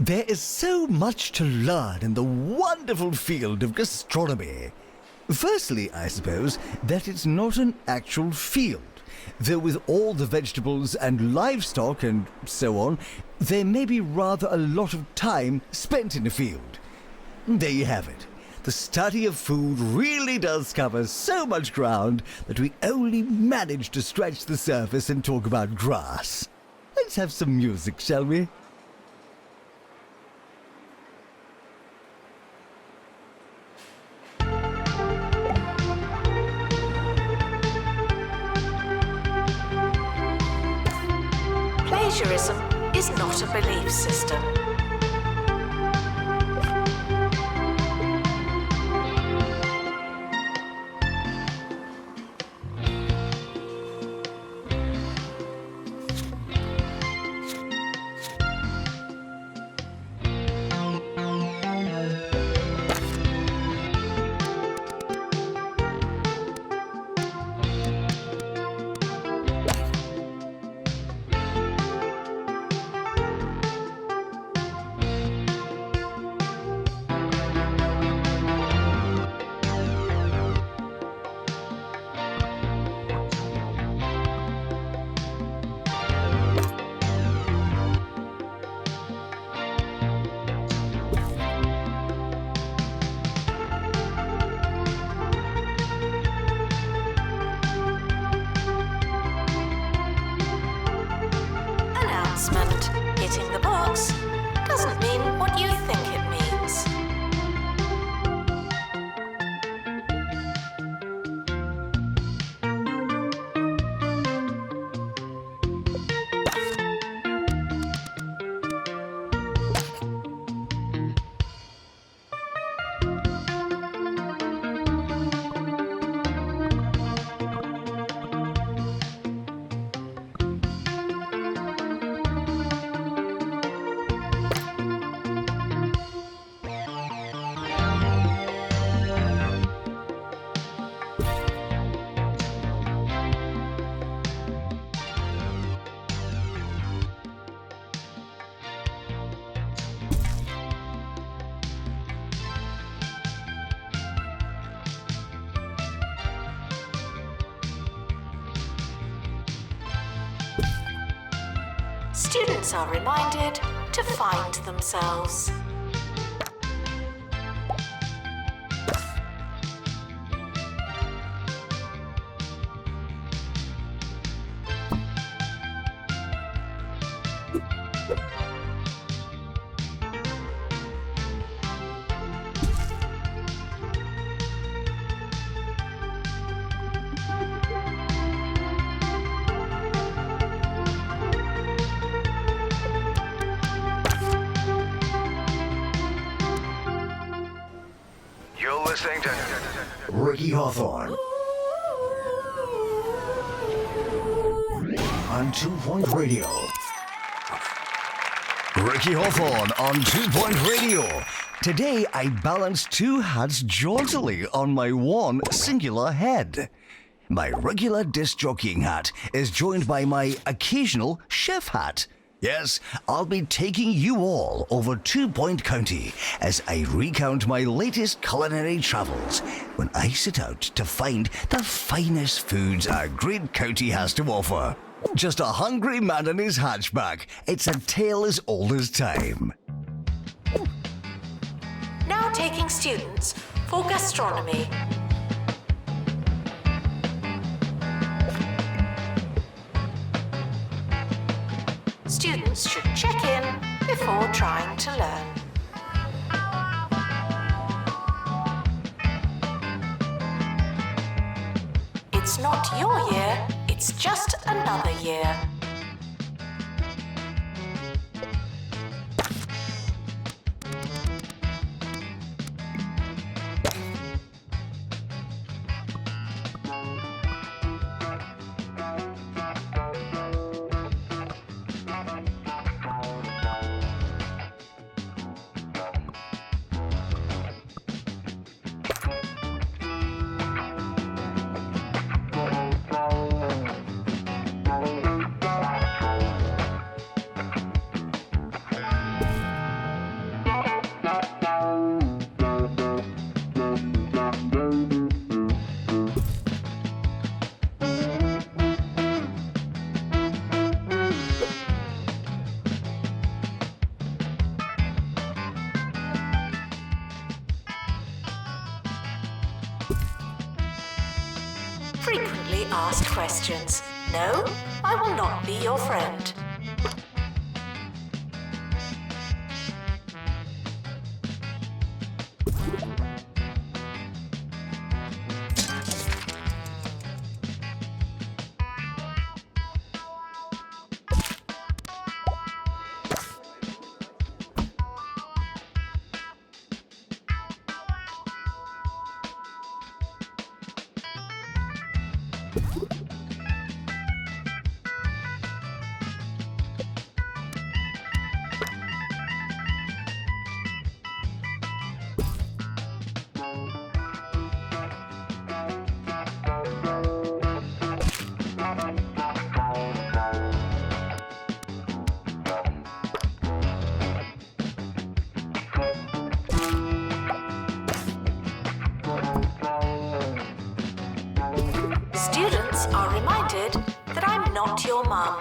There is so much to learn in the wonderful field of gastronomy. Firstly, I suppose, that it's not an actual field, though with all the vegetables and livestock and so on, there may be rather a lot of time spent in a field. There you have it. The study of food really does cover so much ground that we only manage to scratch the surface and talk about grass. Let's have some music, shall we? Plagiarism is not a belief system. Hitting the box doesn't mean what you think it means. Students are reminded to find themselves. Listening to Ricky Hawthorne on 2 Point Radio. Ricky Hawthorne on 2 Point Radio. Today I balance two hats jauntily on my one singular head. My regular disc jockeying hat is joined by my occasional chef hat. Yes, I'll be taking you all over 2 Point County as I recount my latest culinary travels when I set out to find the finest foods our great county has to offer. Just a hungry man and his hatchback. It's a tale as old as time. Now taking students for gastronomy. Students should check in before trying to learn. It's not your year, it's just another year. Frequently asked questions. No, I will not be your friend. Students are reminded that I'm not your mum.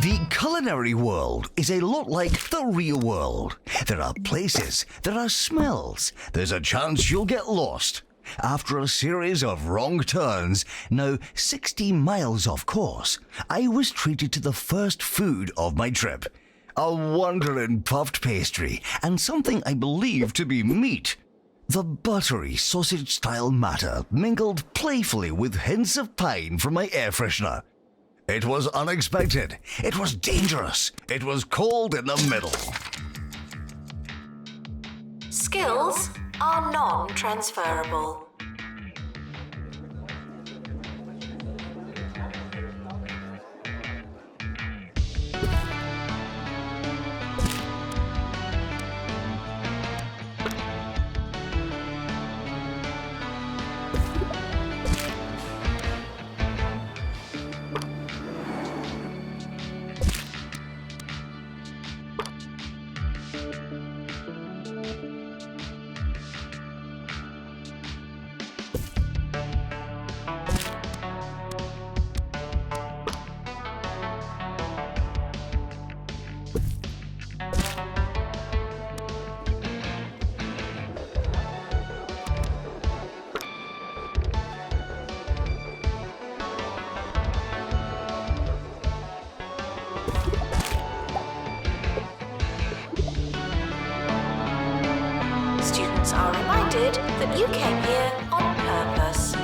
The culinary world is a lot like the real world. There are places, there are smells, there's a chance you'll get lost. After a series of wrong turns, now 60 miles off course, I was treated to the first food of my trip. A wondering puffed pastry and something I believe to be meat. The buttery sausage-style matter mingled playfully with hints of pine from my air freshener. It was unexpected. It was dangerous. It was cold in the middle. Skills are non-transferable. Students are reminded that you came here on purpose.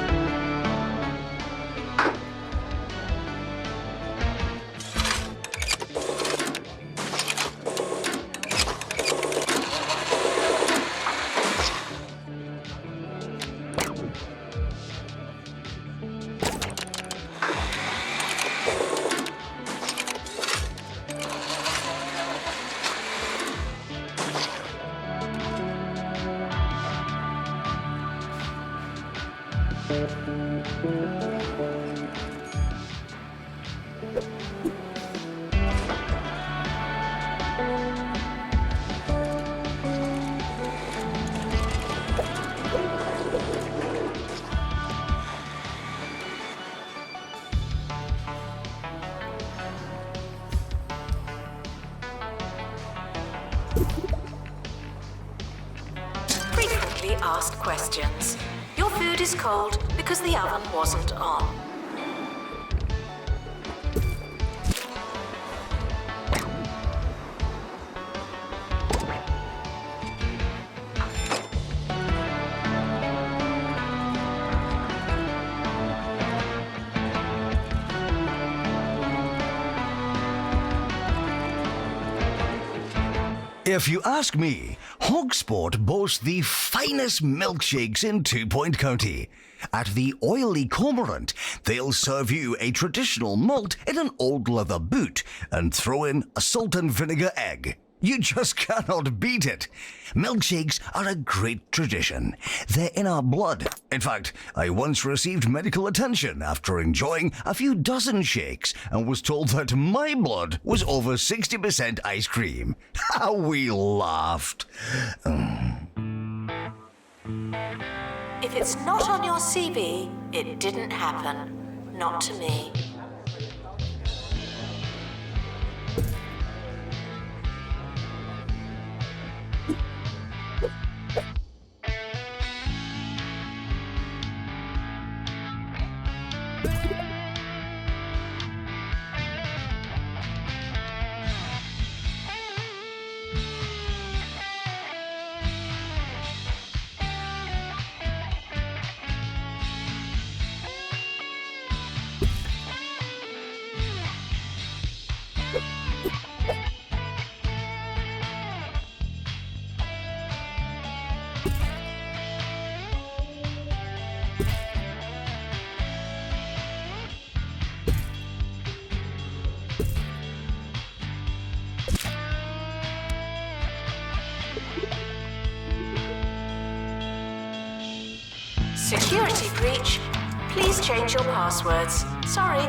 Frequently asked questions. Your food is cold because the oven wasn't on. If you ask me, Hogsport boasts the finest milkshakes in 2 Point County. At the Oily Cormorant, they'll serve you a traditional malt in an old leather boot and throw in a salt and vinegar egg. You just cannot beat it. Milkshakes are a great tradition. They're in our blood. In fact, I once received medical attention after enjoying a few dozen shakes and was told that my blood was over 60% ice cream. How we laughed. If it's not on your CV, it didn't happen. Not to me. Security breach. Please change your passwords. Sorry.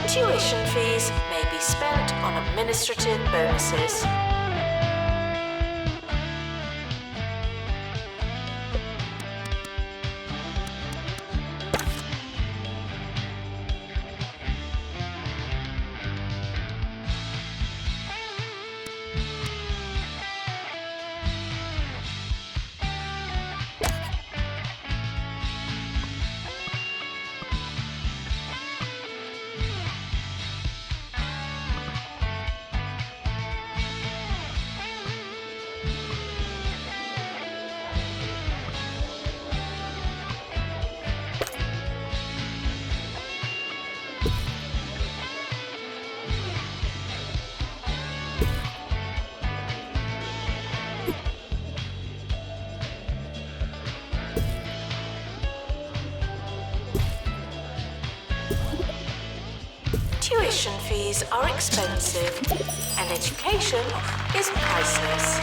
Tuition fees may be spent on administrative bonuses. Tuition fees are expensive, and education is priceless.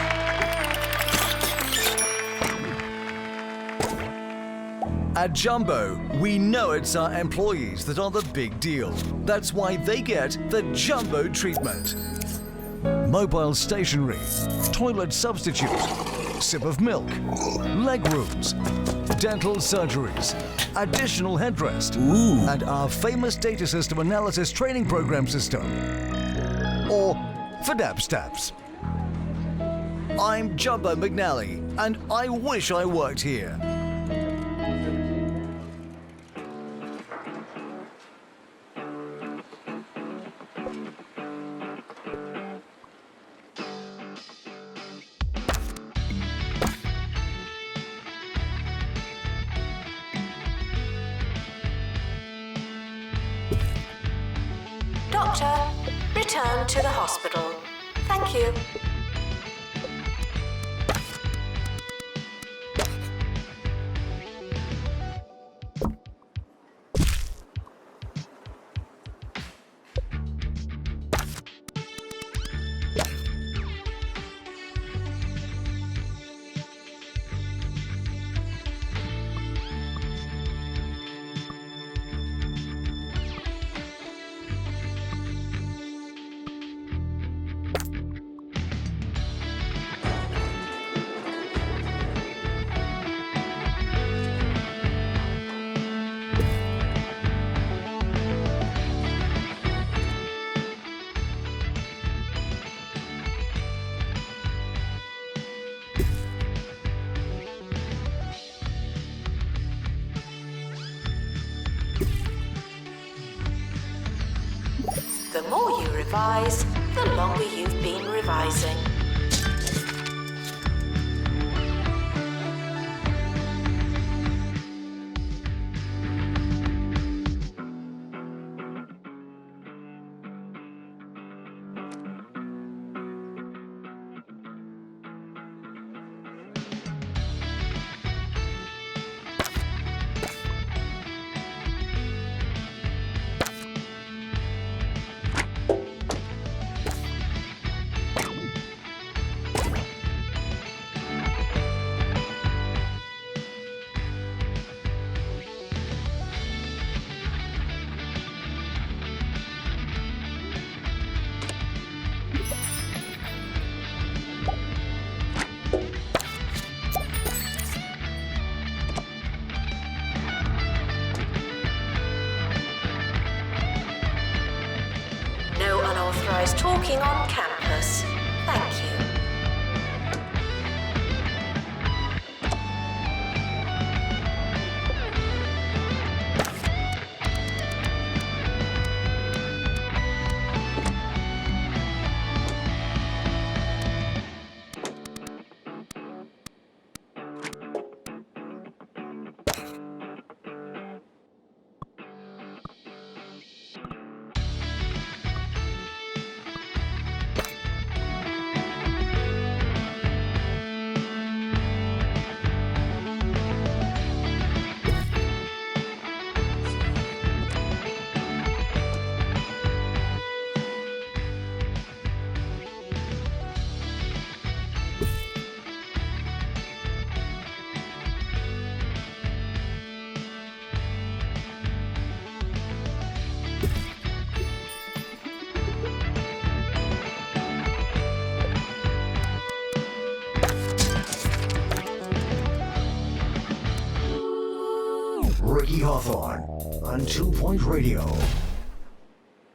At Jumbo, we know it's our employees that are the big deal. That's why they get the Jumbo treatment. Mobile stationery, toilet substitute, sip of milk, leg rooms, dental surgeries, additional headrest, and our famous data system analysis training program system. Or FDAP-STAPS. I'm Jumbo McNally, and I wish I worked here. Doctor, return to the hospital. Thank you. revise, the longer you've been revising. No unauthorized talking on campus. Thank you. Ricky Hawthorne on 2 Point Radio.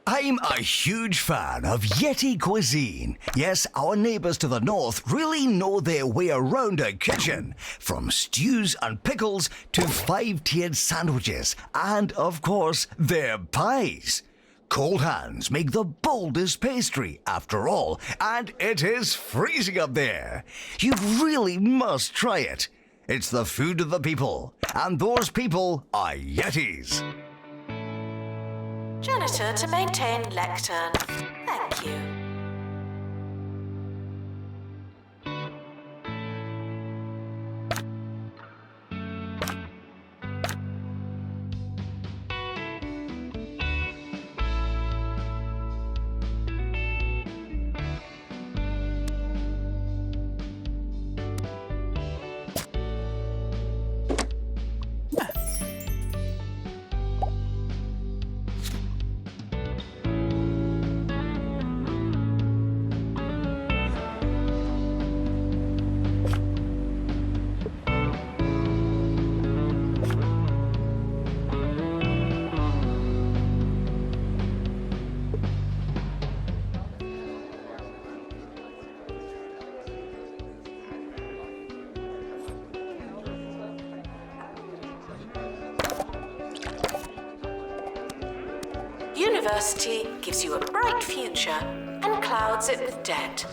I'm a huge fan of Yeti cuisine. Yes, our neighbors to the north really know their way around a kitchen. From stews and pickles to 5-tiered sandwiches and, of course, their pies. Cold hands make the boldest pastry, after all, and it is freezing up there. You really must try it. It's the food of the people, and those people are Yetis. Janitor to maintain lectern. Thank you. University gives you a bright future and clouds it with debt.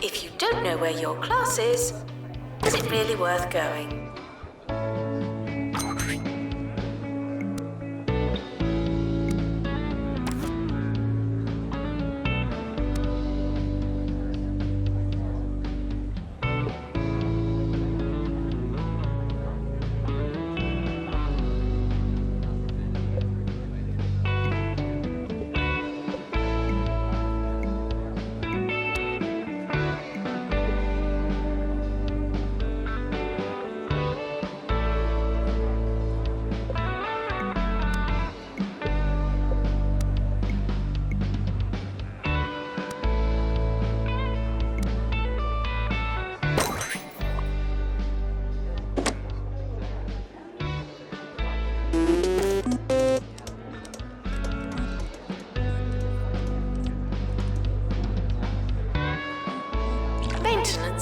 If you don't know where your class is it really worth going?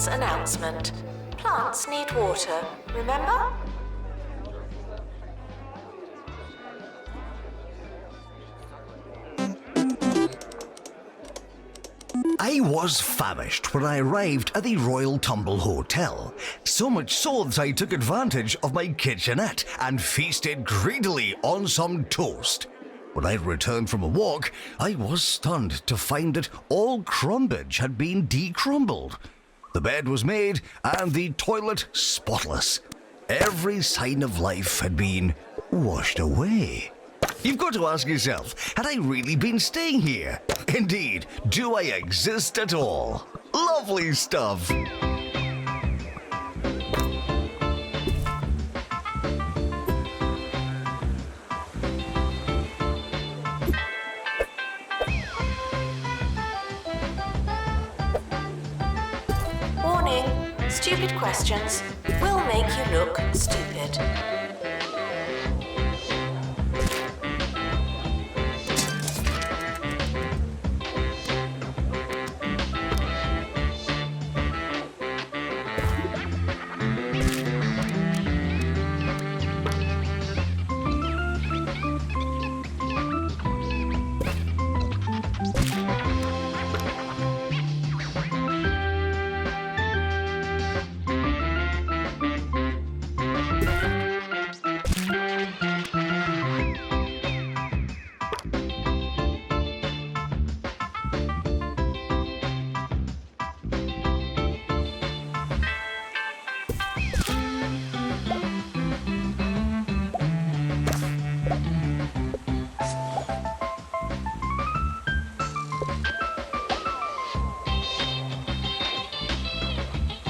Students' announcement. Plants need water, remember? I was famished when I arrived at the Royal Tumble Hotel, so much so that I took advantage of my kitchenette and feasted greedily on some toast. When I returned from a walk, I was stunned to find that all crumbage had been decrumbled. The bed was made and the toilet spotless. Every sign of life had been washed away. You've got to ask yourself, had I really been staying here? Indeed, do I exist at all? Lovely stuff. Warning, stupid questions will make you look stupid.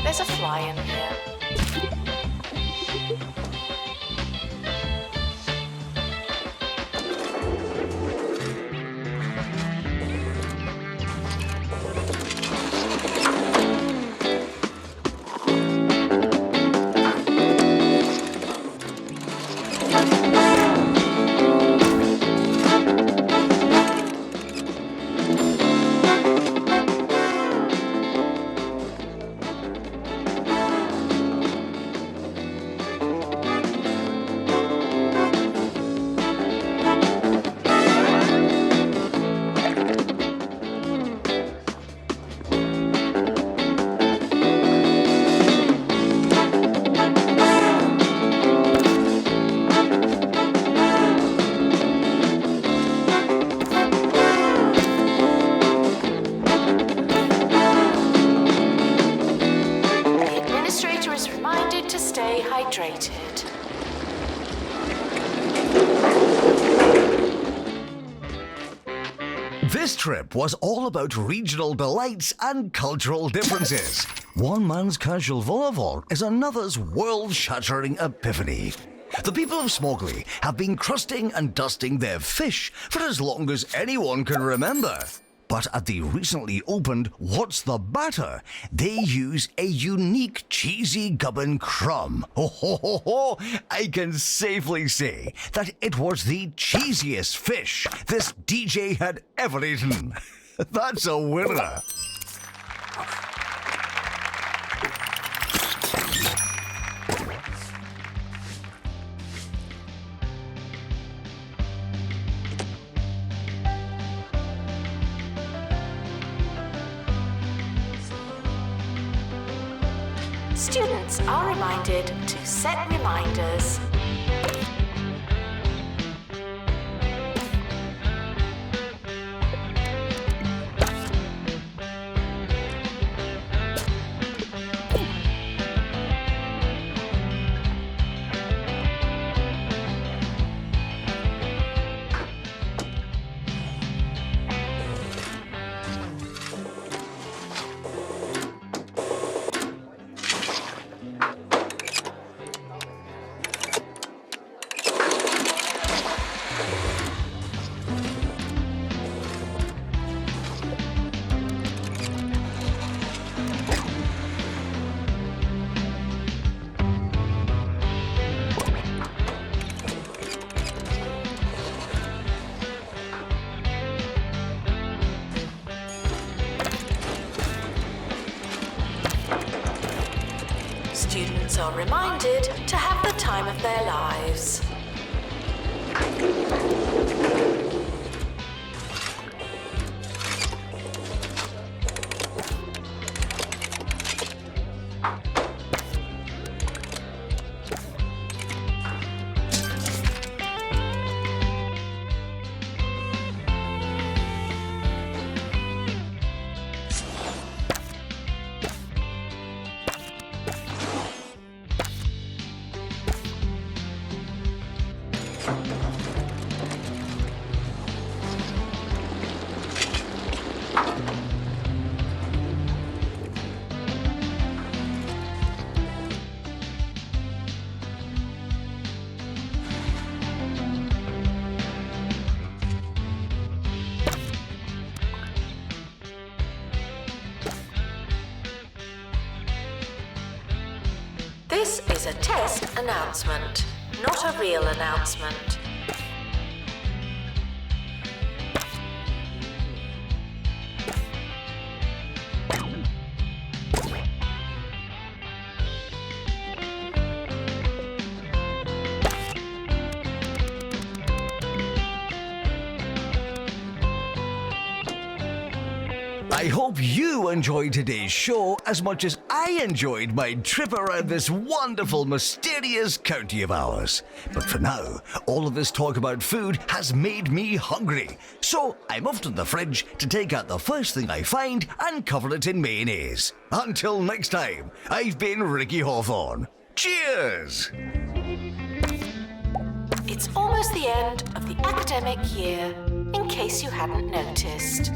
There's a fly in here. Hydrated. This trip was all about regional delights and cultural differences. One man's casual vol au vent is another's world-shattering epiphany. The people of Smogly have been crusting and dusting their fish for as long as anyone can remember. But at the recently opened What's the Batter, they use a unique cheesy gubbin crumb. Ho ho ho ho! I can safely say that it was the cheesiest fish this DJ had ever eaten. That's a winner. Students are reminded to set reminders. are reminded to have the time of their lives. This is a test announcement, not a real announcement. I hope you enjoyed today's show as much as I enjoyed my trip around this wonderful, mysterious county of ours. But for now, all of this talk about food has made me hungry. So I'm off to the fridge to take out the first thing I find and cover it in mayonnaise. Until next time, I've been Ricky Hawthorne. Cheers! It's almost the end of the academic year, in case you hadn't noticed.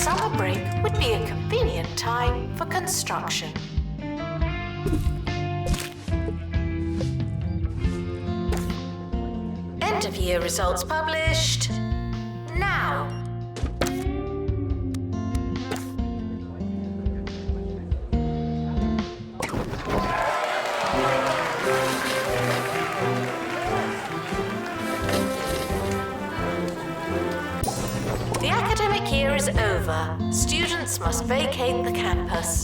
Summer break would be a convenient time for construction. End of year results published now. The academic year is over. Students must vacate the campus.